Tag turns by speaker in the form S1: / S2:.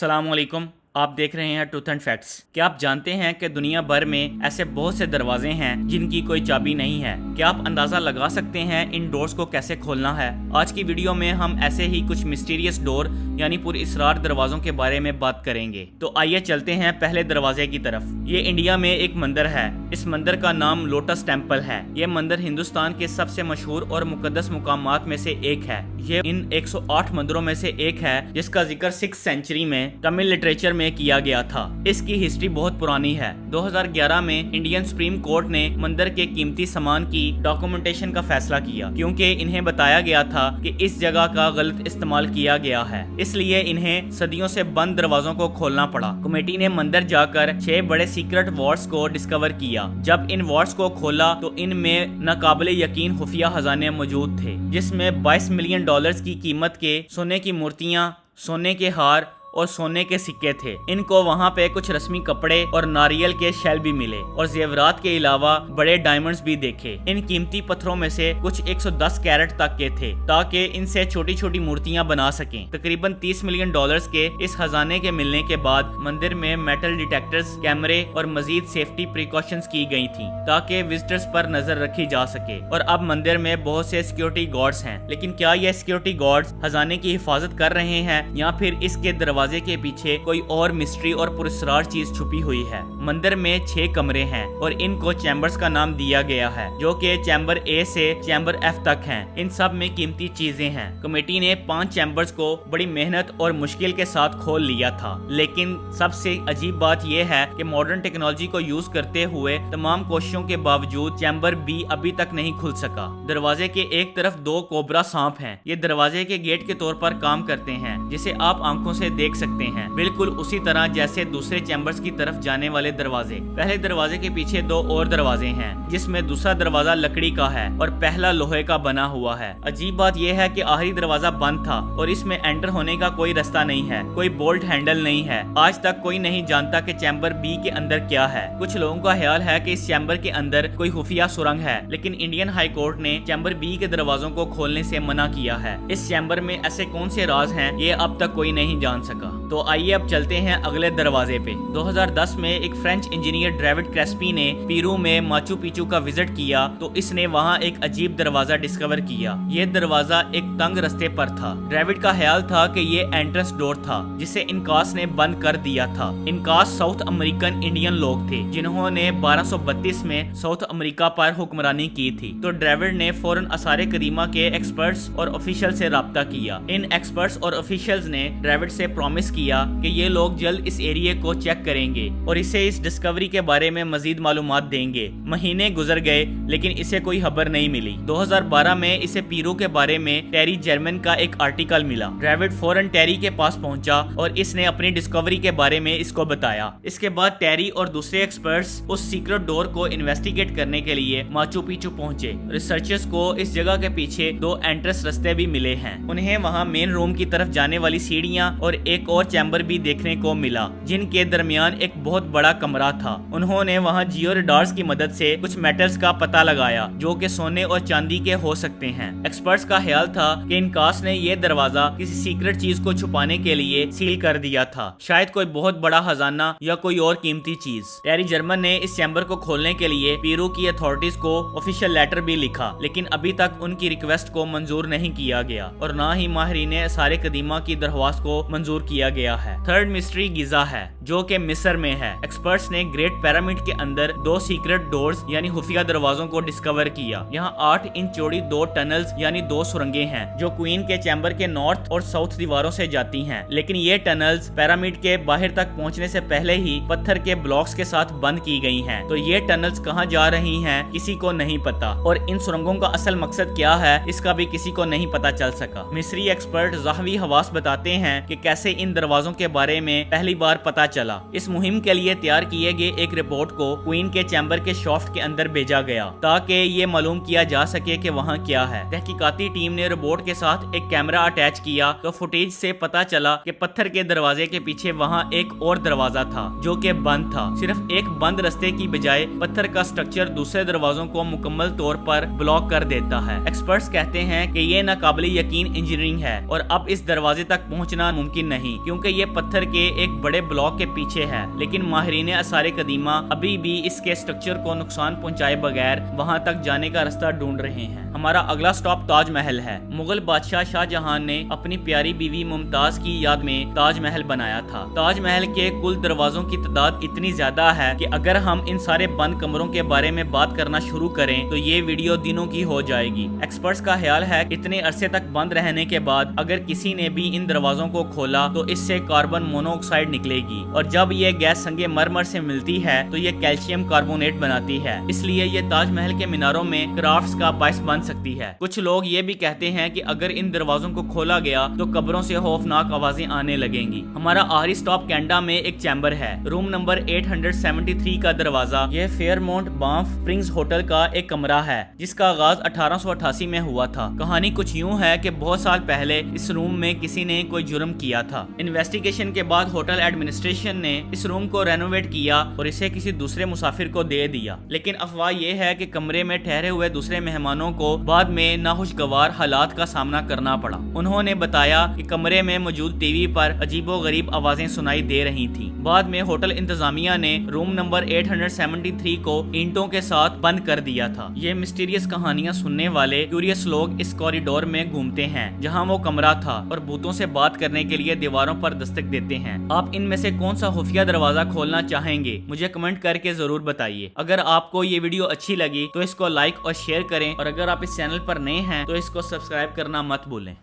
S1: अस्सलाम वालेकुम। आप देख रहे हैं ट्रूथ एंड फैक्ट्स। क्या आप जानते हैं कि दुनिया भर में ऐसे बहुत से दरवाजे हैं जिनकी कोई चाबी नहीं है? क्या आप अंदाजा लगा सकते हैं इन डोर्स को कैसे खोलना है? आज की वीडियो में हम ऐसे ही कुछ मिस्टीरियस डोर यानी पुरअसरार दरवाजों के बारे में बात करेंगे। तो आइए चलते हैं पहले दरवाजे की तरफ। ये इंडिया में एक मंदिर है। इस मंदिर का नाम लोटस टेम्पल है। ये मंदिर हिंदुस्तान के सबसे मशहूर और मुकद्दस मुकामात में से एक है। ये इन 108 मंदिरों में से एक है जिसका जिक्र 6th सेंचुरी में तमिल लिटरेचर में किया गया था। इसकी हिस्ट्री बहुत पुरानी है। 2011 में इंडियन सुप्रीम कोर्ट ने मंदिर के कीमती सामान की डॉक्यूमेंटेशन का फैसला किया क्योंकि इन्हें बताया गया था कि इस जगह का गलत इस्तेमाल किया गया है, इसलिए इन्हें सदियों से बंद दरवाजों को खोलना पड़ा। कमेटी ने मंदिर जाकर 6 बड़े सीक्रेट वार्ड्स को डिस्कवर किया। जब इन वार्ड्स को खोला तो इनमें नाकाबिले यकीन खुफिया खजाने मौजूद थे, जिसमें $22 मिलियन की कीमत के सोने की मूर्तियां, सोने के हार और सोने के सिक्के थे। इनको वहाँ पे कुछ रस्मी कपड़े और नारियल के शेल भी मिले और जेवरात के अलावा बड़े डायमंड्स भी देखे। इन कीमती पत्थरों में से कुछ 110 कैरेट तक के थे ताकि इनसे छोटी छोटी मूर्तियां बना सकें। तकरीबन $30 मिलियन के इस खजाने के मिलने के बाद मंदिर में मेटल डिटेक्टर्स, कैमरे और मजीद सेफ्टी प्रिकॉशंस की गई थी ताकि विजिटर्स पर नजर रखी जा सके। और अब मंदिर में बहुत से सिक्योरिटी गार्ड्स हैं, लेकिन क्या ये सिक्योरिटी गार्ड्स खजाने की हिफाजत कर रहे हैं या फिर इसके दरवाजे के पीछे कोई और मिस्ट्री और पुरअसरार चीज छुपी हुई है? मंदिर में 6 कमरे हैं और इनको चैम्बर्स का नाम दिया गया है, जो कि चैम्बर ए से चैम्बर F तक हैं। इन सब में कीमती चीजें हैं। कमेटी ने 5 चैम्बर्स को बड़ी मेहनत और मुश्किल के साथ खोल लिया था, लेकिन सबसे अजीब बात यह है कि मॉडर्न टेक्नोलॉजी को यूज करते हुए तमाम कोशिशों के बावजूद चैम्बर B अभी तक नहीं खुल सका। दरवाजे के एक तरफ 2 कोबरा सांप हैं। ये दरवाजे के गेट के तौर पर काम करते हैं, जिसे आप आंखों से देख सकते हैं, बिल्कुल उसी तरह जैसे दूसरे चैम्बर्स की तरफ जाने वाले दरवाजे। पहले दरवाजे के पीछे 2 और दरवाजे हैं, जिसमें दूसरा दरवाजा लकड़ी का है और पहला लोहे का बना हुआ है। अजीब बात यह है कि आखिरी दरवाजा बंद था और इसमें एंटर होने का कोई रास्ता नहीं है, कोई बोल्ट हैंडल नहीं है। आज तक कोई नहीं जानता कि चैम्बर B के अंदर क्या है। कुछ लोगों का ख्याल है कि इस चैम्बर के अंदर कोई खुफिया सुरंग है, लेकिन इंडियन हाई कोर्ट ने चैम्बर B के दरवाजों को खोलने से मना किया है। इस चैम्बर में ऐसे कौन से राज हैं, ये अब तक कोई नहीं जान सका। तो आइए अब चलते हैं अगले दरवाजे पे। 2010 में एक फ्रेंच इंजीनियर डेविड क्रेस्पी ने पेरू में माचू पिचू का विजिट किया तो इसने वहाँ एक अजीब दरवाजा डिस्कवर किया। ये दरवाजा एक तंग रास्ते पर था। डेविड का ख्याल था कि ये एंट्रेंस डोर था, जिसे इनकास ने बंद कर दिया था। इनकास साउथ अमेरिकन इंडियन लोग थे जिन्होंने 1232 में साउथ अमेरिका पर हुक्मरानी की थी। तो डेविड ने फौरन आसारे करीमा के एक्सपर्ट्स और ऑफिशियल से राब्ता किया। इन एक्सपर्ट्स और ऑफिशियल्स ने डेविड से प्रॉमिस किया कि ये लोग जल्द इस एरिया को चेक करेंगे और इसे इस डिस्कवरी के बारे में मजीद मालूमात देंगे। महीने गुजर गए लेकिन इसे कोई खबर नहीं मिली। 2012 में इसे पेरू के बारे में टेरी जर्मन का एक आर्टिकल मिला। डेविड फौरन टेरी के पास पहुंचा और इसने अपनी डिस्कवरी के बारे में इसको बताया। इसके बाद टेरी और दूसरे एक्सपर्ट्स उस सीक्रेट डोर को इन्वेस्टिगेट करने के लिए माचू पिचू पहुंचे। रिसर्चर्स को इस जगह के पीछे 2 एंट्रेंस रास्ते भी मिले हैं। उन्हें वहां मेन रूम की तरफ जाने वाली सीढ़ियां और एक और चैम्बर भी देखने को मिला, जिनके दरमियान एक बहुत बड़ा कमरा था। उन्होंने वहां जियो रडार्स की मदद से कुछ मेटल्स का पता लगाया जो कि सोने और चांदी के हो सकते हैं। एक्सपर्ट्स का ख्याल था कि इनकास ने यह दरवाजा किसी सीक्रेट चीज को छुपाने के लिए सील कर दिया था, शायद कोई बहुत बड़ा खजाना या कोई और कीमती चीज। टेरी जर्मन ने इस चैम्बर को खोलने के लिए पेरू की अथॉरिटीज को ऑफिशियल लेटर भी लिखा, लेकिन अभी तक उनकी रिक्वेस्ट को मंजूर नहीं किया गया और न ही माहिरीन आसारे कदीमा की दरख्वास्त को मंजूर किया गया है। थर्ड मिस्ट्री गिजा है, जो कि मिस्र में है। एक्सपर्ट्स ने ग्रेट पिरामिड के अंदर 2 सीक्रेट डोर्स यानी खुफिया दरवाजों को डिस्कवर किया। यहाँ 8 इंच चौड़ी 2 टनल्स यानी 2 सुरंगें हैं जो क्वीन के चैम्बर के नॉर्थ और साउथ दीवारों से जाती हैं, लेकिन ये टनल्स पिरामिड के बाहर तक पहुँचने से पहले ही पत्थर के ब्लॉक्स के साथ बंद की गई हैं। तो ये टनल्स कहाँ जा रही हैं किसी को नहीं पता और इन सुरंगों का असल मकसद क्या है इसका भी किसी को नहीं पता चल सका। मिस्री एक्सपर्ट ज़ाहवी हवास बताते हैं कि कैसे इन दरवाजों के बारे में पहली बार पता चला। इस मुहिम के लिए तैयार किए गए एक रिपोर्ट को क्वीन के चैम्बर के शॉफ्ट के अंदर भेजा गया ताकि ये मालूम किया जा सके कि वहाँ क्या है। तहकीकाती टीम ने रिपोर्ट के साथ एक कैमरा अटैच किया तो फुटेज से पता चला कि पत्थर के दरवाजे के पीछे वहाँ एक और दरवाजा था जो कि बंद था। सिर्फ एक बंद रास्ते की बजाय पत्थर का स्ट्रक्चर दूसरे दरवाजों को मुकम्मल तौर पर ब्लॉक कर देता है। एक्सपर्ट्स कहते हैं कि ये नाकाबिले यकीन इंजीनियरिंग है और अब इस दरवाजे तक पहुँचना मुमकिन नहीं। नहीं, क्योंकि ये पत्थर के एक बड़े ब्लॉक के पीछे है। लेकिन माहिरीन आसार कदीमा अभी भी इसके स्ट्रक्चर को नुकसान पहुंचाए बगैर वहां तक जाने का रास्ता ढूंढ रहे हैं। हमारा अगला स्टॉप ताजमहल है। मुगल बादशाह शाहजहां ने अपनी प्यारी बीवी मुमताज की याद में ताजमहल बनाया था। ताजमहल के कुल दरवाजों की तादाद इतनी ज्यादा है कि अगर हम इन सारे बंद कमरों के बारे में बात करना शुरू करें तो ये वीडियो दिनों की हो जाएगी। एक्सपर्ट्स का ख्याल है इतने अरसे तक बंद रहने के बाद अगर किसी ने भी इन दरवाजों को खोला तो इससे कार्बन मोनोऑक्साइड निकलेगी, और जब ये गैस संगे मरमर से मिलती है तो ये कैल्शियम कार्बोनेट बनाती है। इसलिए ये ताजमहल के मीनारों में क्राफ्ट्स का बायस बन सकती है। कुछ लोग ये भी कहते हैं कि अगर इन दरवाजों को खोला गया तो कब्रों से खौफनाक आवाजें आने लगेंगी। हमारा आखिरी स्टॉप कैनेडा में एक चैम्बर है। रूम नंबर 873 का दरवाजा ये फेयरमाउंट बांफ स्प्रिंग्स होटल का एक कमरा है जिसका आगाज 1888 में हुआ था। कहानी कुछ यूं है कि बहुत साल पहले इस रूम में किसी ने कोई जुर्म किया था। इन्वेस्टिगेशन के बाद होटल एडमिनिस्ट्रेशन ने इस रूम को रेनोवेट किया और इसे किसी दूसरे मुसाफिर को दे दिया। लेकिन अफवाह ये है कि कमरे में ठहरे हुए दूसरे मेहमानों को बाद में नाखुशगवार हालात का सामना करना पड़ा। उन्होंने बताया कि कमरे में मौजूद टीवी पर अजीबोगरीब आवाजें सुनाई दे रही थी। बाद में होटल इंतजामिया ने रूम नंबर 873 को ईंटों के साथ बंद कर दिया था। ये मिस्टीरियस कहानियां सुनने वाले क्यूरियस लोग इस कॉरिडोर में घूमते हैं जहां वो कमरा था और भूतों से बात करने के लिए दीवारों पर दस्तक देते हैं। आप इनमें से कौन सा खुफिया दरवाजा खोलना चाहेंगे मुझे कमेंट करके जरूर बताइए। अगर आपको ये वीडियो अच्छी लगी तो इसको लाइक और शेयर करें, और अगर आप इस चैनल पर नए हैं तो इसको सब्सक्राइब करना मत भूलें।